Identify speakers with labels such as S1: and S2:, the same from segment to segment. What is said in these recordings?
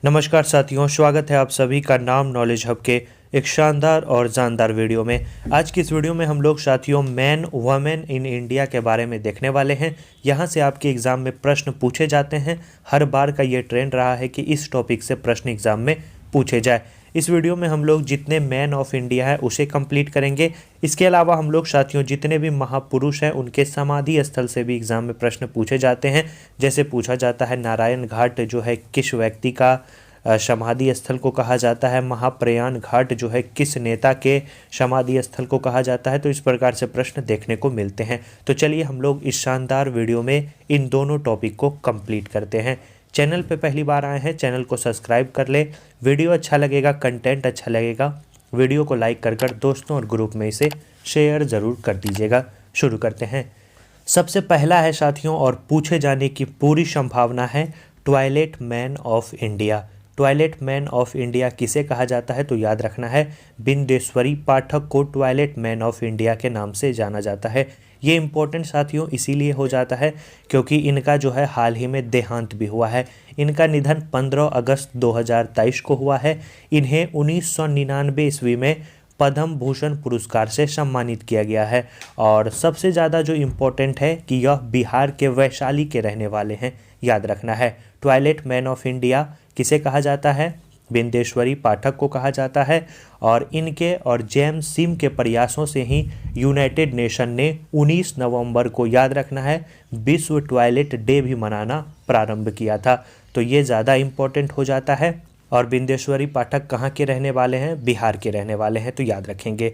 S1: नमस्कार साथियों, स्वागत है आप सभी का नाम नॉलेज हब के एक शानदार और जानदार वीडियो में। आज की इस वीडियो में हम लोग साथियों मैन वुमेन इन इंडिया के बारे में देखने वाले हैं। यहाँ से आपके एग्ज़ाम में प्रश्न पूछे जाते हैं। हर बार का ये ट्रेंड रहा है कि इस टॉपिक से प्रश्न एग्ज़ाम में पूछे जाए। इस वीडियो में हम लोग जितने मैन ऑफ इंडिया है उसे कंप्लीट करेंगे। इसके अलावा हम लोग साथियों जितने भी महापुरुष हैं उनके समाधि स्थल से भी एग्ज़ाम में प्रश्न पूछे जाते हैं। जैसे पूछा जाता है नारायण घाट जो है किस व्यक्ति का समाधि स्थल को कहा जाता है, महाप्रयाण घाट जो है किस नेता के समाधि स्थल को कहा जाता है। तो इस प्रकार से प्रश्न देखने को मिलते हैं। तो चलिए हम लोग इस शानदार वीडियो में इन दोनों टॉपिक को कंप्लीट करते हैं। चैनल पे पहली बार आए हैं, चैनल को सब्सक्राइब कर ले। वीडियो अच्छा लगेगा, कंटेंट अच्छा लगेगा, वीडियो को लाइक कर दोस्तों और ग्रुप में इसे शेयर ज़रूर कर दीजिएगा। शुरू करते हैं। सबसे पहला है साथियों और पूछे जाने की पूरी संभावना है toilet man of India. Toilet man of India किसे कहा जाता है? तो याद रखना है बिंदेश्वरी पाठक को टॉयलेट मैन ऑफ इंडिया के नाम से जाना जाता है। ये इम्पोर्टेंट साथियों इसीलिए हो जाता है क्योंकि इनका जो है हाल ही में देहांत भी हुआ है। इनका निधन 15 अगस्त 2023 को हुआ है। इन्हें 1999 ईस्वी में पद्म भूषण पुरस्कार से सम्मानित किया गया है। और सबसे ज़्यादा जो इम्पोर्टेंट है कि यह बिहार के वैशाली के रहने वाले हैं। याद रखना है टॉयलेट मैन ऑफ इंडिया किसे कहा जाता है? बिंदेश्वरी पाठक को कहा जाता है। और इनके और जेम्स सिम के प्रयासों से ही यूनाइटेड नेशन ने 19 नवंबर को, याद रखना है, विश्व टॉयलेट डे भी मनाना प्रारंभ किया था। तो ये ज़्यादा इम्पोर्टेंट हो जाता है। और बिंदेश्वरी पाठक कहाँ के रहने वाले हैं? बिहार के रहने वाले हैं, तो याद रखेंगे।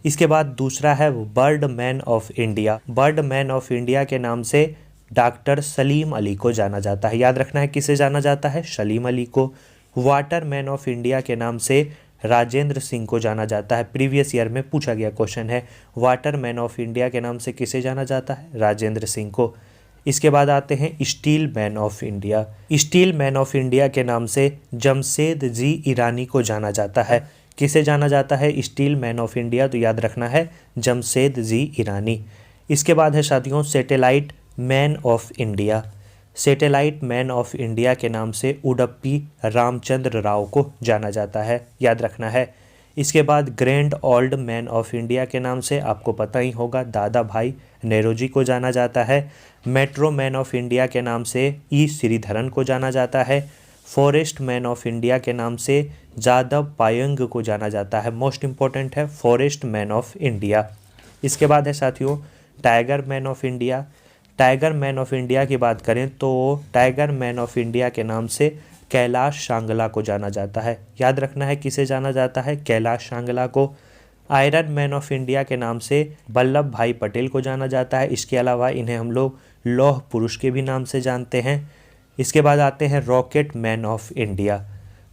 S1: इसके बाद दूसरा है bird man of India. Bird man of India के नाम से डॉक्टर सलीम अली को जाना जाता है। याद रखना है किसे जाना जाता है? सलीम अली को। वाटर मैन ऑफ इंडिया के नाम से राजेंद्र सिंह को जाना जाता है। प्रीवियस ईयर में पूछा गया क्वेश्चन है, वाटर मैन ऑफ इंडिया के नाम से किसे जाना जाता है? राजेंद्र सिंह को। इसके बाद आते हैं steel man of India. Steel man of India के नाम से जमशेद जी ईरानी को जाना जाता है। किसे जाना जाता है स्टील मैन ऑफ इंडिया? तो याद रखना है जमशेद जी ईरानी। इसके बाद है साथियों satellite man of India. Satellite man of India के नाम से उडप्पी रामचंद्र राव को जाना जाता है। याद रखना है। इसके बाद grand old man of India के नाम से आपको पता ही होगा दादा भाई नेहरू को जाना जाता है। मेट्रो मैन ऑफ इंडिया के नाम से ई श्रीधरन को जाना जाता है। फॉरेस्ट मैन ऑफ इंडिया के नाम से जादव पायंग को जाना जाता है। मोस्ट इम्पॉर्टेंट है फॉरेस्ट मैन ऑफ इंडिया। इसके बाद है साथियों tiger man of India. Tiger man of India की बात करें तो टाइगर मैन ऑफ इंडिया के नाम से कैलाश सांगला को जाना जाता है। याद रखना है किसे जाना जाता है? कैलाश सांगला को। आयरन मैन ऑफ इंडिया के नाम से वल्लभ भाई पटेल को जाना जाता है। इसके अलावा इन्हें हम लोग लौह पुरुष के भी नाम से जानते हैं। इसके बाद आते हैं rocket man of India.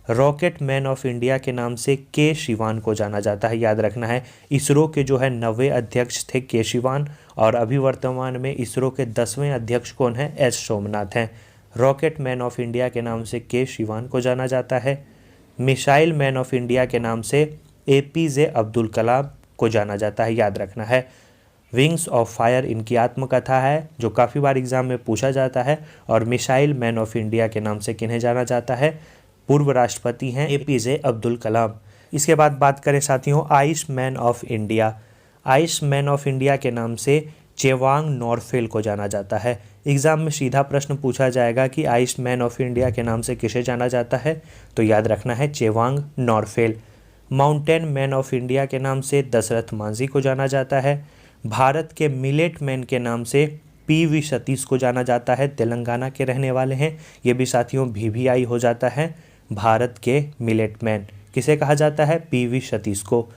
S1: Rocket man of India के नाम से के शिवान को जाना जाता है। याद रखना है इसरो के जो है 9वें अध्यक्ष थे के शिवान, और अभी वर्तमान में इसरो के 10वें अध्यक्ष कौन है? एस सोमनाथ हैं। रॉकेट मैन ऑफ इंडिया के नाम से के शिवान को जाना जाता है। मिसाइल मैन ऑफ इंडिया के नाम से APJ अब्दुल कलाम को जाना जाता है। याद रखना है विंग्स ऑफ फायर इनकी आत्मकथा है जो काफ़ी बार एग्जाम में पूछा जाता है। और मिसाइल मैन ऑफ इंडिया के नाम से किन्हें जाना जाता है? पूर्व राष्ट्रपति हैं APJ अब्दुल कलाम। इसके बाद बात करें साथियों ice man of India. Ice man of India के नाम से चेवांग नॉरफेल को जाना जाता है। एग्जाम में सीधा प्रश्न पूछा जाएगा कि आइस मैन ऑफ इंडिया के नाम से किसे जाना जाता है? तो याद रखना है Chewang Norphel. Mountain man of India के नाम से दशरथ मांझी को जाना जाता है। भारत के मिलेट मैन के नाम से PV सतीश को जाना जाता है। तेलंगाना के रहने वाले हैं। ये भी साथियों VVI हो जाता है। भारत के मिलेट मैन किसे कहा जाता है? PV सतीश को।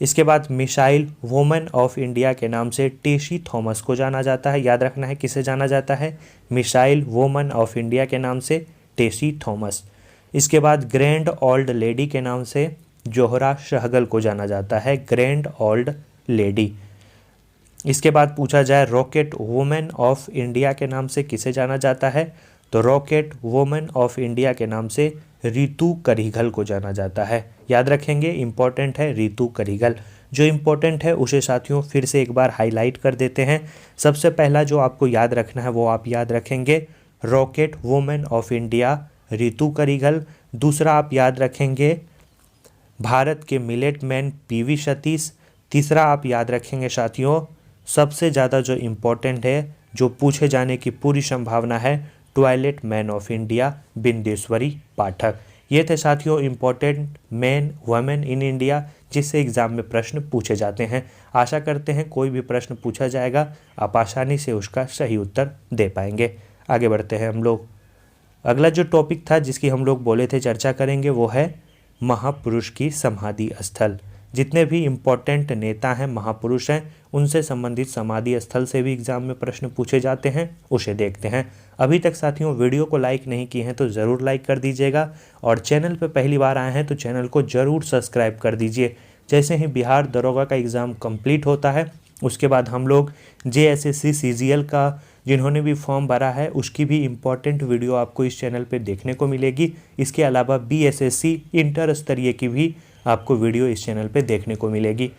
S1: इसके बाद मिसाइल वुमेन ऑफ इंडिया के नाम से टेसी थॉमस को जाना जाता है। याद रखना है किसे जाना जाता है? मिसाइल वुमेन ऑफ इंडिया के नाम से टेसी थॉमस। इसके बाद ग्रैंड ओल्ड लेडी के नाम से जोहरा सहगल को जाना जाता है। Grand old lady. इसके बाद पूछा जाए रॉकेट वुमेन ऑफ इंडिया के नाम से किसे जाना जाता है? तो रॉकेट वुमेन ऑफ इंडिया के नाम से रितु करिघल को जाना जाता है। याद रखेंगे इम्पॉर्टेंट है रितु करिघल। जो इम्पोर्टेंट है उसे साथियों फिर से एक बार हाईलाइट कर देते हैं। सबसे पहला जो आपको याद रखना है वो आप याद रखेंगे rocket women of India Ritu Karidhal. दूसरा आप याद रखेंगे भारत के मिलेट मैन पीवी सतीश। तीसरा आप याद रखेंगे साथियों, सबसे ज़्यादा जो इम्पोर्टेंट है, जो पूछे जाने की पूरी संभावना है, toilet man of India Bindeshwari Pathak. ये थे साथियों important man women in India जिससे एग्ज़ाम में प्रश्न पूछे जाते हैं। आशा करते हैं कोई भी प्रश्न पूछा जाएगा आप आसानी से उसका सही उत्तर दे पाएंगे। आगे बढ़ते हैं हम लोग। अगला जो टॉपिक था जिसकी हम लोग बोले थे चर्चा करेंगे वो है महापुरुष की समाधि स्थल। जितने भी इम्पोर्टेंट नेता हैं, महापुरुष हैं, उनसे संबंधित समाधि स्थल से भी एग्जाम में प्रश्न पूछे जाते हैं, उसे देखते हैं। अभी तक साथियों वीडियो को लाइक नहीं किए हैं तो ज़रूर लाइक कर दीजिएगा और चैनल पर पहली बार आए हैं तो चैनल को ज़रूर सब्सक्राइब कर दीजिए। जैसे ही बिहार दरोगा का एग्ज़ाम कंप्लीट होता है उसके बाद हम लोग JSSC CGL का जिन्होंने भी फॉर्म भरा है उसकी भी इम्पॉर्टेंट वीडियो आपको इस चैनल पे देखने को मिलेगी। इसके अलावा BSSC इंटर स्तरीय की भी आपको वीडियो इस चैनल पे देखने को मिलेगी।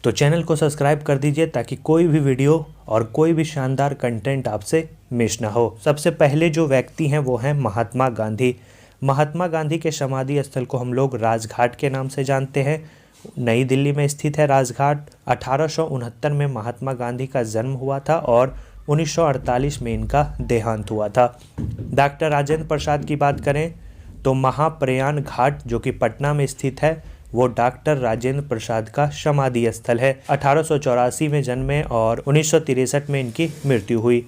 S1: तो चैनल को सब्सक्राइब कर दीजिए ताकि कोई भी वीडियो और कोई भी शानदार कंटेंट आपसे मिस ना हो। सबसे पहले जो व्यक्ति हैं वो हैं महात्मा गांधी। महात्मा गांधी के समाधि स्थल को हम लोग राजघाट के नाम से जानते हैं। नई दिल्ली में स्थित है राजघाट। 1869 में महात्मा गांधी का जन्म हुआ था और 1948 में इनका देहांत हुआ था। डॉक्टर राजेंद्र प्रसाद की बात करें तो महाप्रयाण घाट जो कि पटना में स्थित है वो डॉक्टर राजेंद्र प्रसाद का समाधि स्थल है। 1884 में जन्मे और 1963 में इनकी मृत्यु हुई।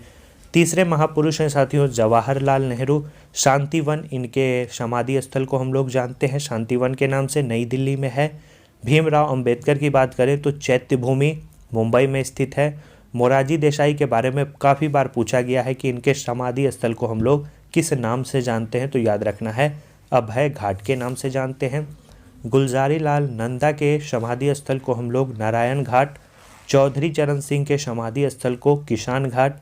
S1: तीसरे महापुरुष हैं साथियों जवाहरलाल नेहरू। शांतिवन इनके समाधि स्थल को हम लोग जानते हैं, शांतिवन के नाम से, नई दिल्ली में है। भीमराव अंबेडकर की बात करें तो चैत्य भूमि मुंबई में स्थित है। मोरारजी देसाई के बारे में काफ़ी बार पूछा गया है कि इनके समाधि स्थल को हम लोग किस नाम से जानते हैं, तो याद रखना है अभय घाट के नाम से जानते हैं। गुलजारी लाल नंदा के समाधि स्थल को हम लोग नारायण घाट, चौधरी चरण सिंह के समाधि स्थल को किसान घाट,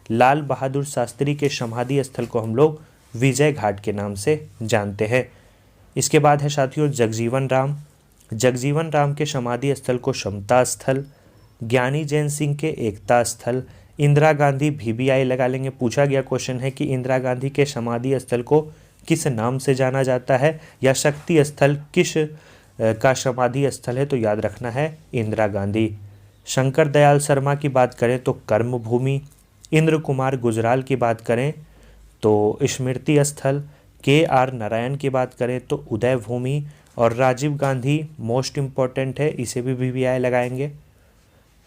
S1: लाल बहादुर शास्त्री के समाधि स्थल को हम लोग विजय घाट के नाम से जानते हैं। इसके बाद है साथियों जगजीवन राम। जगजीवन राम के समाधि स्थल को समता स्थल, ज्ञानी जैन सिंह के एकता स्थल, इंदिरा गांधी VBI लगा लेंगे। पूछा गया क्वेश्चन है कि इंदिरा गांधी के समाधि स्थल को किस नाम से जाना जाता है या शक्ति स्थल किस का समाधि स्थल है, तो याद रखना है इंदिरा गांधी। शंकर दयाल शर्मा की बात करें तो कर्मभूमि, इंद्र कुमार गुजराल की बात करें तो स्मृति स्थल, KR नारायण की बात करें तो उदय भूमि और राजीव गांधी मोस्ट इम्पॉर्टेंट है, इसे भी VBI लगाएंगे।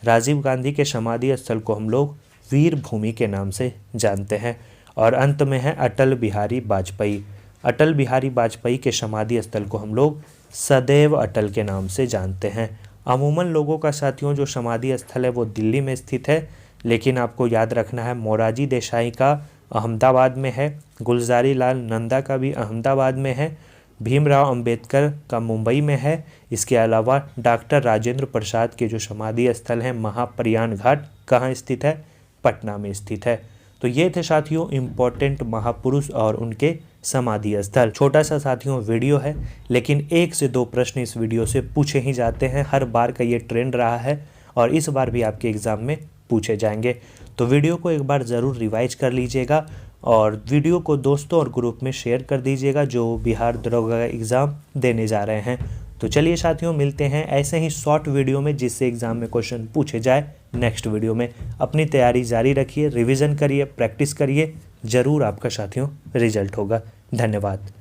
S1: राजीव गांधी के समाधि स्थल को हम लोग वीर भूमि के नाम से जानते हैं। और अंत में है अटल बिहारी वाजपेयी। अटल बिहारी वाजपेयी के समाधि स्थल को हम लोग सदैव अटल के नाम से जानते हैं। अमूमन लोगों का साथियों जो समाधि स्थल है वो दिल्ली में स्थित है, लेकिन आपको याद रखना है मोरारजी देसाई का अहमदाबाद में है, गुलजारी लाल नंदा का भी अहमदाबाद में है, भीमराव अंबेडकर का मुंबई में है। इसके अलावा डॉक्टर राजेंद्र प्रसाद के जो समाधि स्थल हैं महाप्रयाण घाट कहाँ स्थित है, पटना में स्थित है। तो ये थे साथियों इम्पोर्टेंट महापुरुष और उनके समाधि स्थल। छोटा सा साथियों वीडियो है लेकिन 1 से 2 प्रश्न इस वीडियो से पूछे ही जाते हैं। हर बार का ये ट्रेंड रहा है और इस बार भी आपके एग्ज़ाम में पूछे जाएंगे। तो वीडियो को एक बार ज़रूर रिवाइज कर लीजिएगा और वीडियो को दोस्तों और ग्रुप में शेयर कर दीजिएगा जो बिहार दरोगा का एग्ज़ाम देने जा रहे हैं। तो चलिए साथियों मिलते हैं ऐसे ही शॉर्ट वीडियो में जिससे एग्ज़ाम में क्वेश्चन पूछे जाए नेक्स्ट वीडियो में। अपनी तैयारी जारी रखिए, रिवीजन करिए, प्रैक्टिस करिए, ज़रूर आपका साथियों रिजल्ट होगा। धन्यवाद।